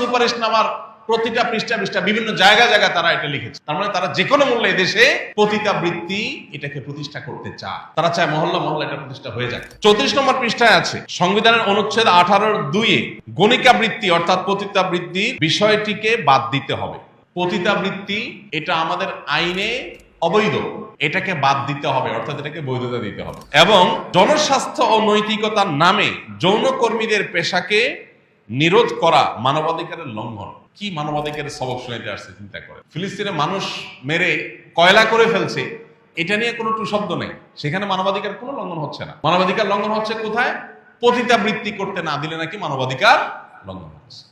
সুপারিশনামার প্রতিটা পৃষ্ঠা বিভিন্ন জায়গায় তারা এটা লিখেছে। তার মানে তারা যে কোনো মূল্যে দেশে পতিতাবৃত্তি এটাকে প্রতিষ্ঠা করতে চায়। তারা চায় মহল্লা এটা প্রতিষ্ঠা হয়ে যাক। 34 নম্বর পৃষ্ঠায় আছে সংবিধানের অনুচ্ছেদ 18-2 গণিকাবৃত্তি অর্থাৎ পতিতাবৃত্তি বিষয়টিকে বাদ দিতে হবে। পতিতাবৃত্তি এটা আমাদের আইনে অবৈধ, এটাকে বাদ দিতে হবে, অর্থাৎ এটাকে বৈধতা দিতে হবে। এবং জনস্বাস্থ্য ও নৈতিকতার নামে যৌনকর্মীদের পেশাকে নিরোধ করা মানবাধিকারের লঙ্ঘন। কি মানবাধিকারের সবক শুনাইতে আসছে চিন্তা করে। ফিলিস্তিনে মানুষ মেরে কয়লা করে ফেলছে, এটা নিয়ে কোনো টু শব্দ নেই। সেখানে মানবাধিকার কোনো লঙ্ঘন হচ্ছে না। মানবাধিকার লঙ্ঘন হচ্ছে কোথায়? পতিতাবৃত্তি করতে না দিলে নাকি মানবাধিকার লঙ্ঘন হচ্ছে।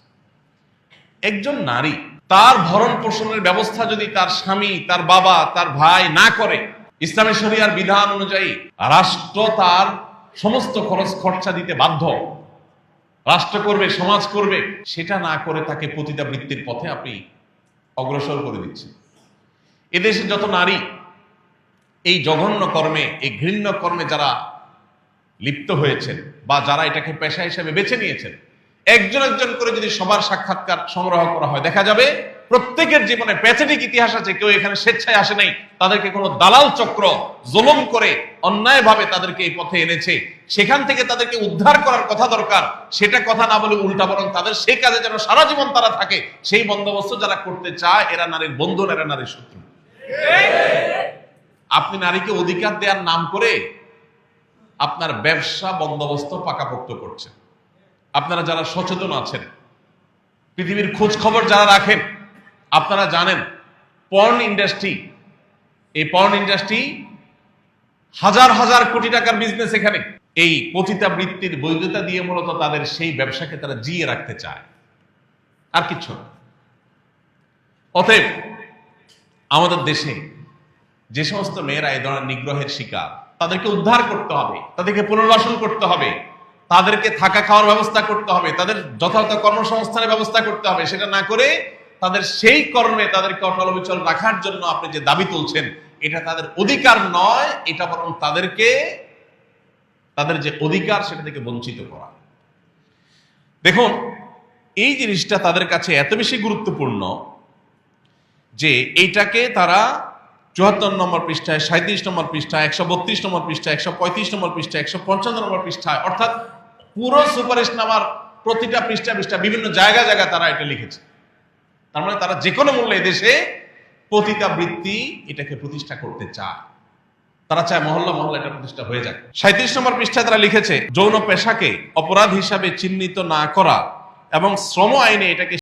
একজন নারী তার ভরণ পোষণের ব্যবস্থা যদি তার স্বামী, তার বাবা, তার ভাই না করে, ইসলামী শরিয়ার বিধান অনুযায়ী রাষ্ট্র তার সমস্ত খরচ খরচা দিতে বাধ্য। রাষ্ট্র করবে, সমাজ করবে, সেটা না করে তাকে পতিতাবৃত্তির পথে আপনি অগ্রসর করে দিচ্ছেন। এদেশে যত নারী এই জঘন্য কর্মে, এই ঘৃণ্য কর্মে যারা লিপ্ত হয়েছেন বা যারা এটাকে পেশা হিসেবে বেছে নিয়েছেন, একজন করে যদি সবার সাক্ষাৎকার সংগ্রহ করা হয়, দেখা যাবে প্রত্যেকের জীবনে প্যাথেটিক ইতিহাস আছে। কেউ এখানে স্বেচ্ছায় আসে নাই, তাদেরকে কোনো দালাল চক্র জুলুম করে অন্যায়ভাবে তাদেরকে এই পথে এনেছে। সেখান থেকে তাদেরকে উদ্ধার করার কথা দরকার, সেটা কথা না বলে উল্টা বরং তাদের সেই কাজে যেন সারা জীবন তারা থাকে, সেই বন্দোবস্ত যারা করতে চায়, এরা নারীর বন্ধু, এরা নারীর শত্রু। আপনি নারীকে অধিকার দেওয়ার নাম করে আপনার ব্যবসা বন্দোবস্ত পাকাপোক্ত করছেন। আপনারা যারা সচেতন আছেন, পৃথিবীর খোঁজ খবর যারা রাখেন, আপনারা জানেন পর্ন ইন্ডাস্ট্রি, এই পর্ন ইন্ডাস্ট্রি হাজার কোটি টাকার বিজনেস। এখানে এই পতিতাবৃত্তির বৈধতা দিয়ে মূলত তাদের সেই ব্যবসাকে তারা জিয়ে রাখতে চায়, আর কিচ্ছু না। অতএব আমাদের দেশে যে সমস্ত মেয়েরা এই ধরনের নিগ্রহের শিকার, তাদেরকে উদ্ধার করতে হবে, তাদেরকে পুনর্বাসন করতে হবে, তাদেরকে থাকা খাওয়ার ব্যবস্থা করতে হবে, তাদের যথাযথ কর্মসংস্থানের ব্যবস্থা করতে হবে। সেটা না করে তাদের সেই কর্মে তাদেরকে অটল অবিচল রাখার জন্য আপনি যে দাবি তুলছেন, এটা তাদের অধিকার নয়, এটা বরং তাদেরকে তাদের যে অধিকার সেটা থেকে বঞ্চিত করা। দেখুন, এই জিনিসটা তাদের কাছে এত বেশি গুরুত্বপূর্ণ যে এইটাকে তারা 74 নম্বর পৃষ্ঠায়, 37 নম্বর পৃষ্ঠায়, 132 নম্বর পৃষ্ঠায়, 135 নম্বর পৃষ্ঠায়, 155 নম্বর পৃষ্ঠায়, অর্থাৎ পুরো সুপারিশনামার প্রতিটা পৃষ্ঠা বিভিন্ন জায়গায় তারা এটা লিখেছে। তার মানে তারা যে কোনো মূল্যে দেশে পতিতাবৃত্তি এটাকে প্রতিষ্ঠা করতে চায়। তারা চায় মহল্লা এটা প্রতিষ্ঠা হয়ে যাক। 37 নম্বর পৃষ্ঠায় তারা লিখেছে, যৌন পেশাকে অপরাধ হিসাবে চিহ্নিত না করা এবং শ্রম আইনে এটাকে